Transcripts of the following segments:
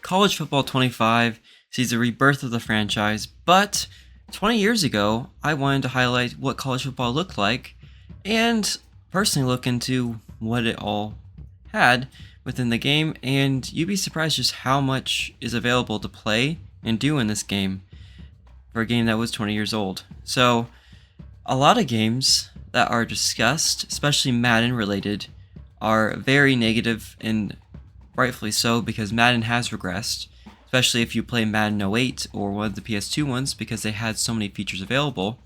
College Football 25 sees the rebirth of the franchise, but 20 years ago, I wanted to highlight what college football looked like and personally look into what it all had within the game, and you'd be surprised just how much is available to play and do in this game for a game that was 20 years old. So, a lot of games that are discussed, especially Madden related, are very negative, and rightfully so, because Madden has regressed, especially if you play Madden 08 or one of the PS2 ones, because they had so many features available.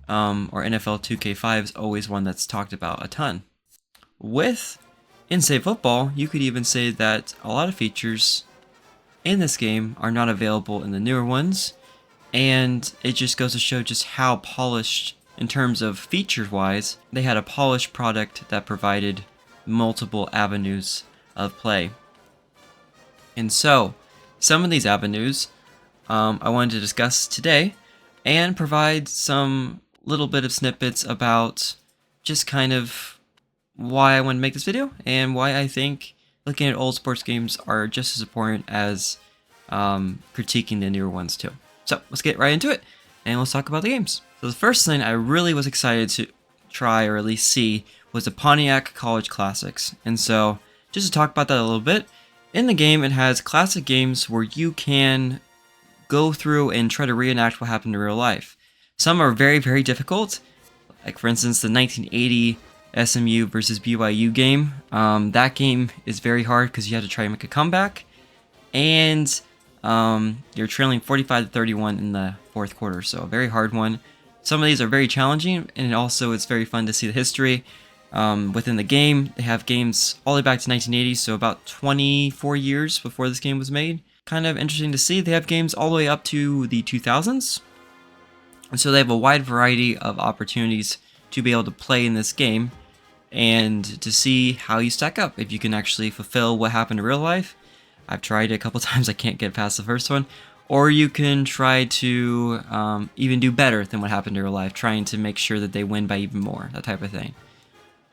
Or NFL 2K5 is always one that's talked about a ton. With NCAA Football, you could even say that a lot of features in this game are not available in the newer ones, and it just goes to show just how polished, in terms of feature-wise, they had a polished product that provided multiple avenues of play. And so, some of these avenues I wanted to discuss today and provide some little bit of snippets about just kind of why I want to make this video and why I think looking at old sports games are just as important as critiquing the newer ones too. So let's get right into it and let's talk about the games. So the first thing I really was excited to try or at least see was the Pontiac College Classics. And so just to talk about that a little bit, in the game it has classic games where you can go through and try to reenact what happened in real life. Some are very, very difficult, like for instance the 1980 SMU versus BYU game. That game is very hard because you have to try and make a comeback, and you're trailing 45-31 in the fourth quarter, so a very hard one. Some of these are very challenging, and also it's very fun to see the history within the game. They have games all the way back to 1980, so about 24 years before this game was made. Kind of interesting to see. They have games all the way up to the 2000s, and so they have a wide variety of opportunities to be able to play in this game and to see how you stack up, if you can actually fulfill what happened in real life. I've tried it a couple times, I can't get past the first one. Or you can try to even do better than what happened in real life, trying to make sure that they win by even more, that type of thing.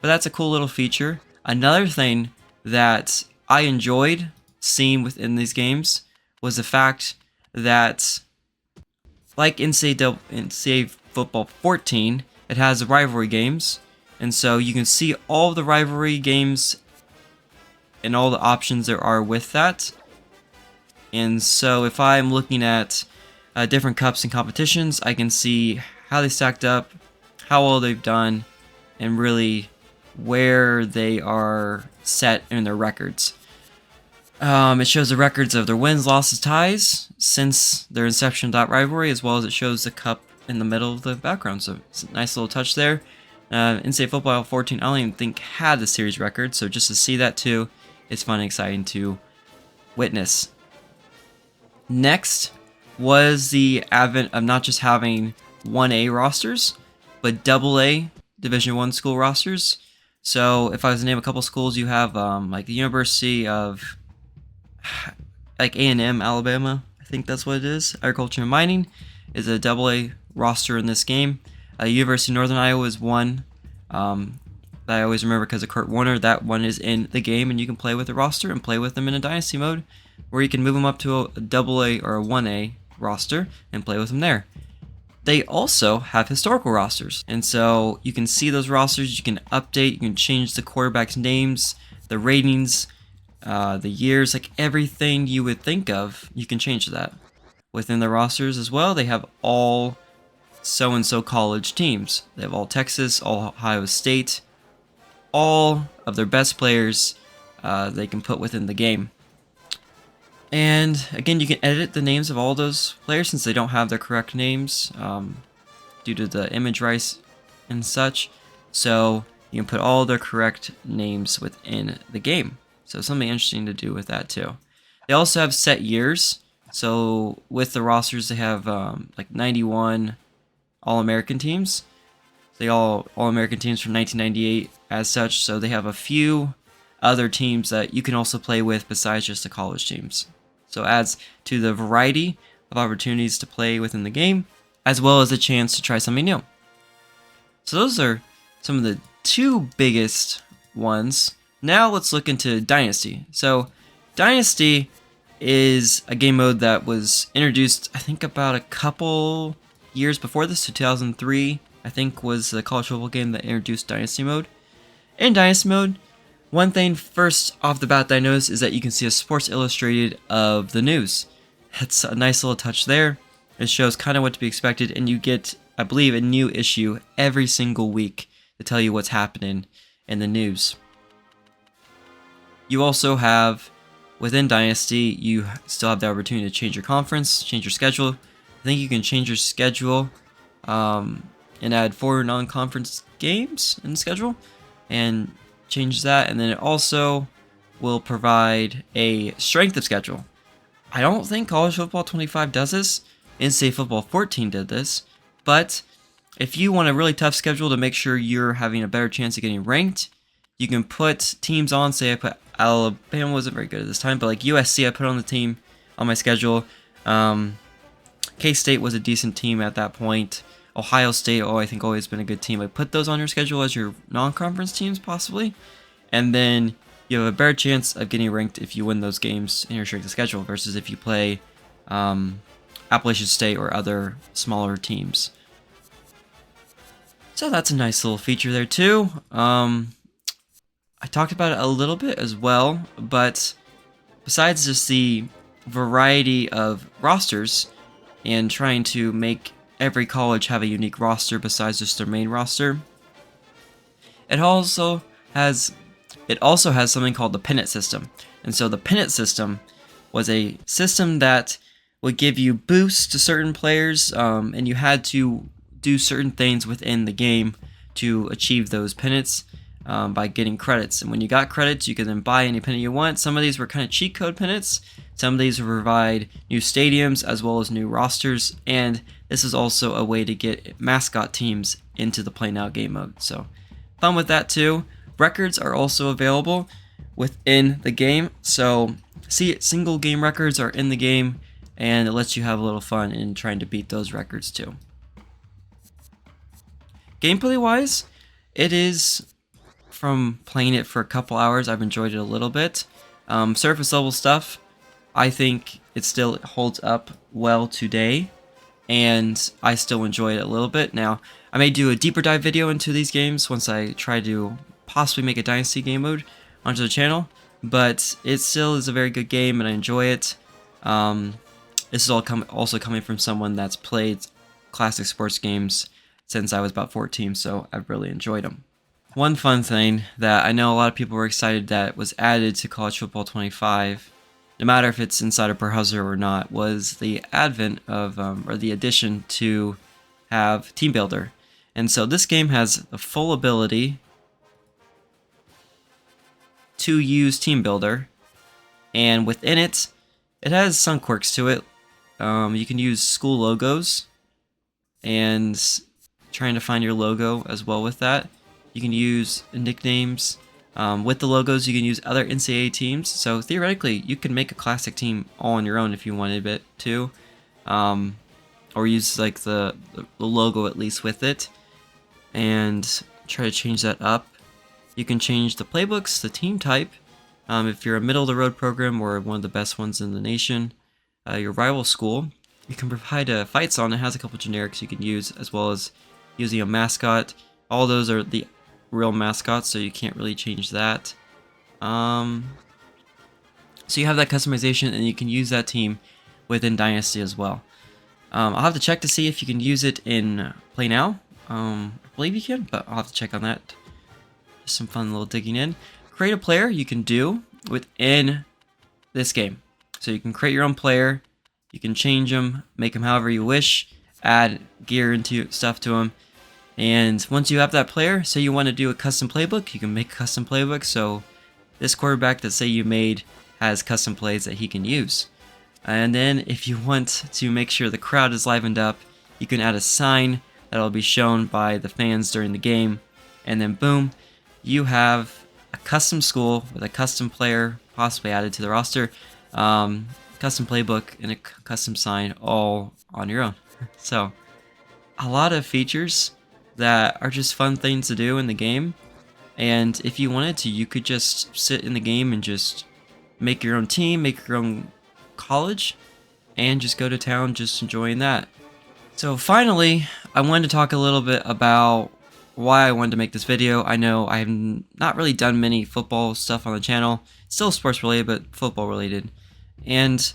But that's a cool little feature. Another thing that I enjoyed seeing within these games was the fact that, like NCAA Football 14, it has rivalry games, and so you can see all of the rivalry games and all the options there are with that. And so if I'm looking at different cups and competitions, I can see how they stacked up, how well they've done, and really where they are set in their records. It shows the records of their wins, losses, ties since their inception of that rivalry, as well as it shows the cup in the middle of the background. So it's a nice little touch there. NCAA Football 14, I don't even think had the series record, so just to see that too, it's fun and exciting to witness. Next was the advent of not just having 1A rosters, but AA Division I school rosters. So if I was to name a couple schools, you have like the University of like A&M Alabama, I think that's what it is. Agriculture and Mining is a AA roster in this game. University of Northern Iowa is one that I always remember because of Kurt Warner. That one is in the game, and you can play with the roster and play with them in a dynasty mode, where you can move them up to a AA or a 1A roster and play with them there. They also have historical rosters, and so you can see those rosters, you can update, you can change the quarterbacks' names, the ratings, the years, like everything you would think of, you can change that. Within the rosters as well, they have all so-and-so college teams. They have all Texas, all Ohio State, all of their best players they can put within the game. And again, you can edit the names of all those players since they don't have their correct names due to the image rights and such. So you can put all their correct names within the game. So something interesting to do with that too. They also have set years. So with the rosters, they have like 91 All-American teams. They All-American teams from 1998 as such. So they have a few other teams that you can also play with besides just the college teams. So it adds to the variety of opportunities to play within the game, as well as a chance to try something new. So those are some of the two biggest ones. Now let's look into Dynasty. So Dynasty is a game mode that was introduced, I think, about a couple years before this. 2003, I think, was the college football game that introduced Dynasty mode. In Dynasty mode, one thing first off the bat that I noticed is that you can see a Sports Illustrated of the news. That's a nice little touch there. It shows kind of what to be expected, and you get, I believe, a new issue every single week to tell you what's happening in the news. You also have, within Dynasty, you still have the opportunity to change your conference, change your schedule. I think you can change your schedule and add 4 non-conference games in the schedule and change that. And then it also will provide a strength of schedule. I don't think College Football 25 does this. NCAA Football 14 did this. But if you want a really tough schedule to make sure you're having a better chance of getting ranked, you can put teams on. Say I put Alabama, wasn't very good at this time, but like USC I put on the team on my schedule. K-State was a decent team at that point. Ohio State, I think always been a good team. I put those on your schedule as your non-conference teams possibly, and then you have a better chance of getting ranked if you win those games in your strength of schedule versus if you play Appalachian State or other smaller teams. So that's a nice little feature there too. I talked about it a little bit as well, but besides just the variety of rosters and trying to make every college have a unique roster besides just their main roster, it also has something called the pennant system. And so the pennant system was a system that would give you boosts to certain players, and you had to do certain things within the game to achieve those pennants by getting credits. And when you got credits, you could then buy any pennant you want. Some of these were kind of cheat code pennants. Some of these would provide new stadiums as well as new rosters. And this is also a way to get mascot teams into the Play Now game mode. So fun with that too. Records are also available within the game. So single game records are in the game, and it lets you have a little fun in trying to beat those records too. Gameplay wise, it is, from playing it for a couple hours, I've enjoyed it a little bit. Surface level stuff, I think it still holds up well today, and I still enjoy it a little bit. Now, I may do a deeper dive video into these games once I try to possibly make a Dynasty game mode onto the channel, but it still is a very good game and I enjoy it. This is all also coming from someone that's played classic sports games since I was about 14, so I've really enjoyed them. One fun thing that I know a lot of people were excited that was added to College Football 25, no matter if it's inside a browser or not, was the advent of, or the addition to have Team Builder. And so this game has the full ability to use Team Builder, and within it, it has some quirks to it. You can use school logos, and trying to find your logo as well with that. You can use nicknames. With the logos, you can use other NCAA teams. So theoretically, you can make a classic team all on your own if you wanted it to, or use like the logo at least with it, and try to change that up. You can change the playbooks, the team type. If you're a middle of the road program or one of the best ones in the nation, your rival school, you can provide a fight song that has a couple generics you can use, as well as using a mascot. All those are the real mascots, so you can't really change that. So you have that customization, and you can use that team within Dynasty as well. I'll have to check to see if you can use it in Play Now. I believe you can, but I'll have to check on that. Just some fun little digging in. Create a player you can do within this game. So you can create your own player, you can change them, make them however you wish, add gear into stuff to them. And once you have that player, say you want to do a custom playbook, you can make a custom playbook. So this quarterback that say you made has custom plays that he can use. And then if you want to make sure the crowd is livened up, you can add a sign that'll be shown by the fans during the game. And then boom, you have a custom school with a custom player possibly added to the roster, custom playbook, and a custom sign all on your own. So a lot of features that are just fun things to do in the game. And if you wanted to, you could just sit in the game and just make your own team, make your own college and just go to town just enjoying that. So finally, I wanted to talk a little bit about why I wanted to make this video. I know I have not really done many football stuff on the channel. Still sports related, but football related. And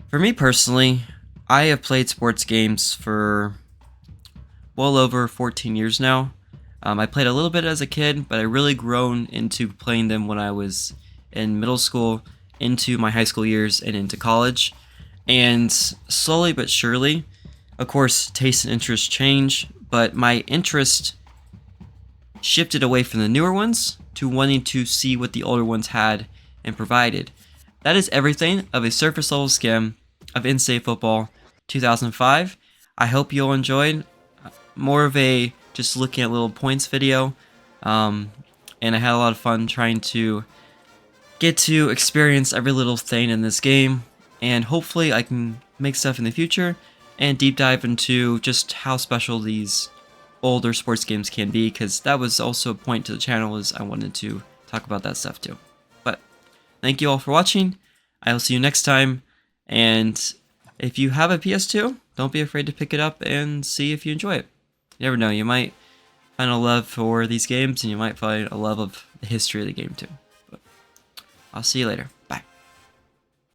for me personally, I have played sports games for well over 14 years now. I played a little bit as a kid, but I really grown into playing them when I was in middle school, into my high school years, and into college. And slowly but surely, of course, taste and interests change, but my interest shifted away from the newer ones to wanting to see what the older ones had and provided. That is everything of a surface level skim of NCAA Football 2005. I hope you all enjoyed. More of a just looking at little points video, and I had a lot of fun trying to get to experience every little thing in this game, and hopefully I can make stuff in the future and deep dive into just how special these older sports games can be, because that was also a point to the channel, is I wanted to talk about that stuff too. But thank you all for watching. I will see you next time, and if you have a PS2, don't be afraid to pick it up and see if you enjoy it. You never know, you might find a love for these games, and you might find a love of the history of the game too. But I'll see you later. Bye.